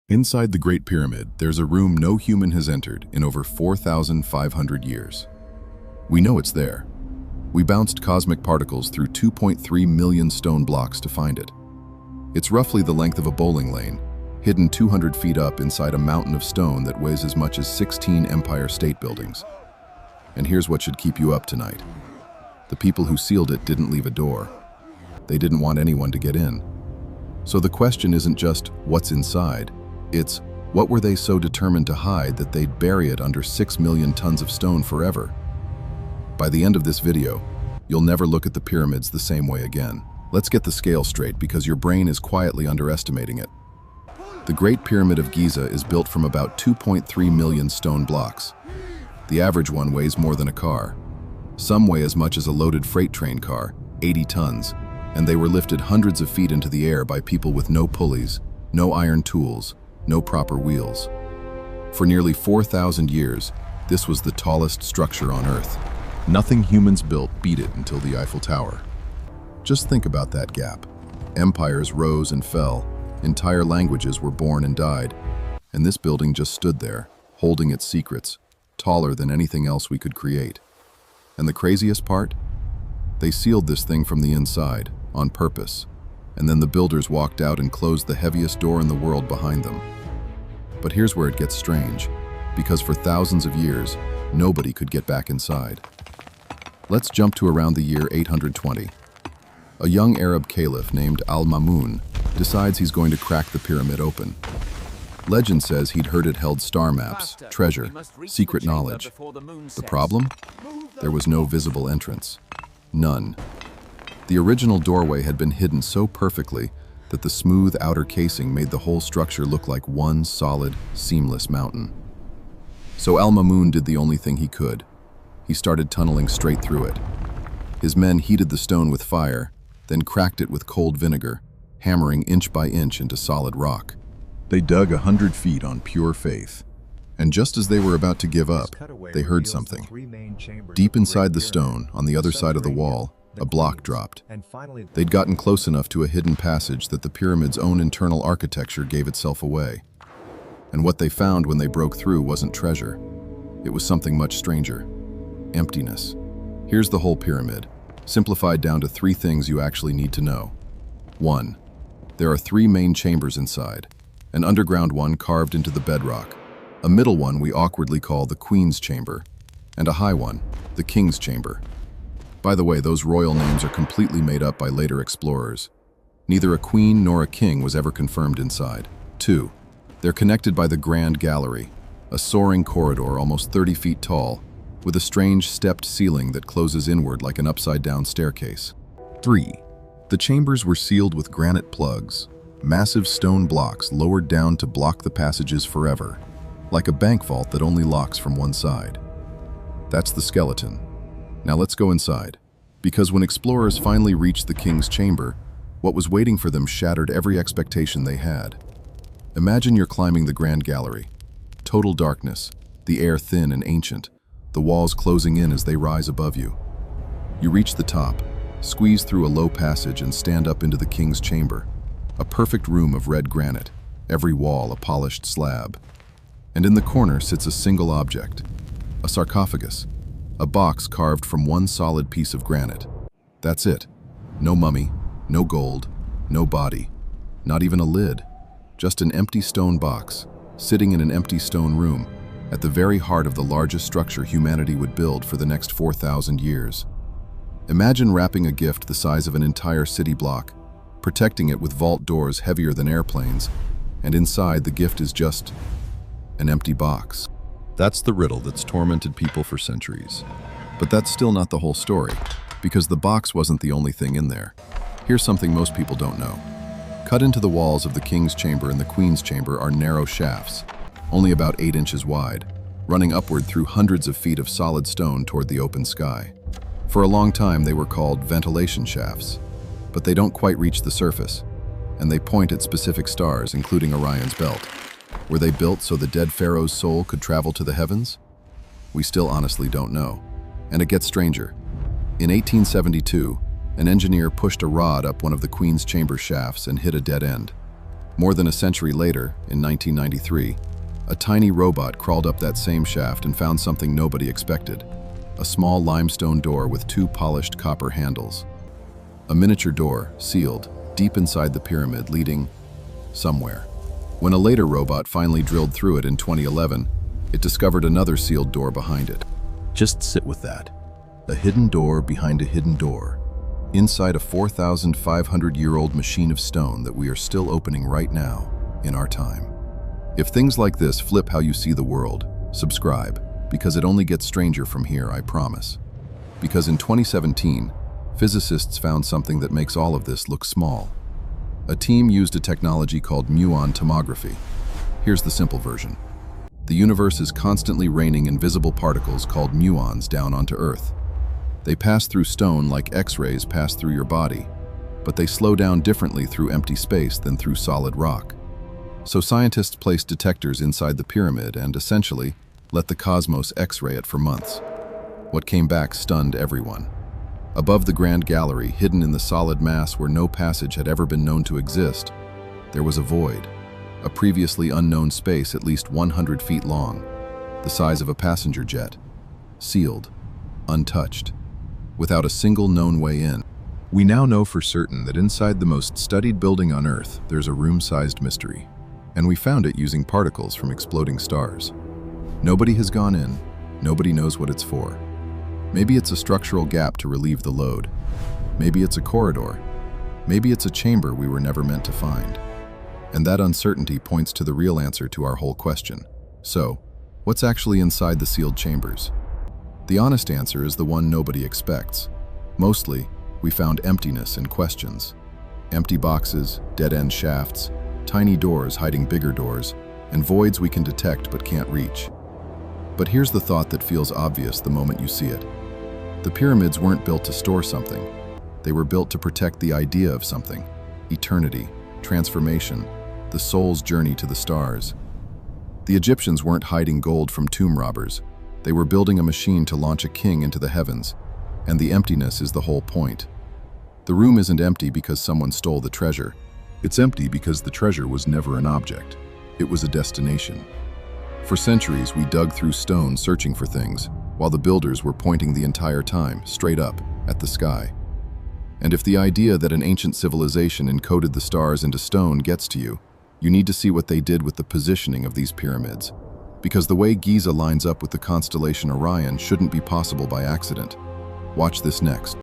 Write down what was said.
Inside the Great Pyramid, there's a room no human has entered in over 4,500 years. We know it's there. We bounced cosmic particles through 2.3 million stone blocks to find it. It's roughly the length of a bowling lane, hidden 200 feet up inside a mountain of stone that weighs as much as 16 Empire State Buildings. And here's what should keep you up tonight. The people who sealed it didn't leave a door. They didn't want anyone to get in. So the question isn't just what's inside, it's what were they so determined to hide that they'd bury it under 6 million tons of stone forever? By the end of this video, you'll never look at the pyramids the same way again. Let's get the scale straight because your brain is quietly underestimating it. The Great Pyramid of Giza is built from about 2.3 million stone blocks. The average one weighs more than a car. Some weigh as much as a loaded freight train car, 80 tons, and they were lifted hundreds of feet into the air by people with no pulleys, no iron tools, no proper wheels. For nearly 4,000 years, this was the tallest structure on Earth. Nothing humans built beat it until the Eiffel Tower. Just think about that gap. Empires rose and fell, entire languages were born and died, and this building just stood there, holding its secrets, taller than anything else we could create. And the craziest part? They sealed this thing from the inside, on purpose, and then the builders walked out and closed the heaviest door in the world behind them. But here's where it gets strange, because for thousands of years, nobody could get back inside. Let's jump to around the year 820. A young Arab caliph named al-Mamun decides he's going to crack the pyramid open. Legend says he'd heard it held star maps, treasure, secret knowledge. The problem? There was no visible entrance. None. The original doorway had been hidden so perfectly that the smooth outer casing made the whole structure look like one solid, seamless mountain. So al-Mamun did the only thing he could. He started tunneling straight through it. His men heated the stone with fire, then cracked it with cold vinegar, hammering inch by inch into solid rock. They dug 100 feet on pure faith. And just as they were about to give up, they heard something. Deep inside the stone, on the other side of the wall, a block dropped. They'd gotten close enough to a hidden passage that the pyramid's own internal architecture gave itself away. And what they found when they broke through wasn't treasure. It was something much stranger. Emptiness. Here's the whole pyramid, simplified down to 3 things you actually need to know. 1. There are 3 main chambers inside. An underground one carved into the bedrock, a middle one we awkwardly call the Queen's Chamber, and a high one, the King's Chamber. By the way, those royal names are completely made up by later explorers. Neither a queen nor a king was ever confirmed inside. 2. They're connected by the Grand Gallery, a soaring corridor almost 30 feet tall, with a strange stepped ceiling that closes inward like an upside-down staircase. 3. The chambers were sealed with granite plugs, massive stone blocks lowered down to block the passages forever, like a bank vault that only locks from one side. That's the skeleton. Now let's go inside, because when explorers finally reached the King's Chamber, what was waiting for them shattered every expectation they had. Imagine you're climbing the Grand Gallery. Total darkness, the air thin and ancient, the walls closing in as they rise above you. You reach the top, squeeze through a low passage and stand up into the King's Chamber, a perfect room of red granite, every wall a polished slab. And in the corner sits a single object, a sarcophagus, a box carved from one solid piece of granite. That's it. No mummy, no gold, no body, not even a lid. Just an empty stone box, sitting in an empty stone room, at the very heart of the largest structure humanity would build for the next 4,000 years. Imagine wrapping a gift the size of an entire city block, protecting it with vault doors heavier than airplanes, and inside the gift is just an empty box. That's the riddle that's tormented people for centuries. But that's still not the whole story, because the box wasn't the only thing in there. Here's something most people don't know. Cut into the walls of the King's Chamber and the Queen's Chamber are narrow shafts, only about 8 inches wide, running upward through hundreds of feet of solid stone toward the open sky. For a long time they were called ventilation shafts, but they don't quite reach the surface, and they point at specific stars, including Orion's belt. Were they built so the dead pharaoh's soul could travel to the heavens? We still honestly don't know. And it gets stranger. In 1872, an engineer pushed a rod up one of the Queen's Chamber shafts and hit a dead end. More than a century later, in 1993, a tiny robot crawled up that same shaft and found something nobody expected: a small limestone door with two polished copper handles. A miniature door, sealed, deep inside the pyramid, leading somewhere. When a later robot finally drilled through it in 2011, it discovered another sealed door behind it. Just sit with that. A hidden door behind a hidden door, inside a 4,500-year-old machine of stone that we are still opening right now, in our time. If things like this flip how you see the world, subscribe, because it only gets stranger from here, I promise. Because in 2017, physicists found something that makes all of this look small. A team used a technology called muon tomography. Here's the simple version. The universe is constantly raining invisible particles called muons down onto Earth. They pass through stone like X-rays pass through your body, but they slow down differently through empty space than through solid rock. So scientists placed detectors inside the pyramid and, essentially, let the cosmos X-ray it for months. What came back stunned everyone. Above the Grand Gallery, hidden in the solid mass where no passage had ever been known to exist, there was a void, a previously unknown space at least 100 feet long, the size of a passenger jet, sealed, untouched, without a single known way in. We now know for certain that inside the most studied building on Earth, there's a room-sized mystery, and we found it using particles from exploding stars. Nobody has gone in, nobody knows what it's for. Maybe it's a structural gap to relieve the load. Maybe it's a corridor. Maybe it's a chamber we were never meant to find. And that uncertainty points to the real answer to our whole question. So, what's actually inside the sealed chambers? The honest answer is the one nobody expects. Mostly, we found emptiness and questions. Empty boxes, dead-end shafts, tiny doors hiding bigger doors, and voids we can detect but can't reach. But here's the thought that feels obvious the moment you see it. The pyramids weren't built to store something. They were built to protect the idea of something: eternity, transformation, the soul's journey to the stars. The Egyptians weren't hiding gold from tomb robbers. They were building a machine to launch a king into the heavens, and the emptiness is the whole point. The room isn't empty because someone stole the treasure. It's empty because the treasure was never an object. It was a destination. For centuries, we dug through stone searching for things, while the builders were pointing the entire time, straight up, at the sky. And if the idea that an ancient civilization encoded the stars into stone gets to you, you need to see what they did with the positioning of these pyramids. Because the way Giza lines up with the constellation Orion shouldn't be possible by accident. Watch this next.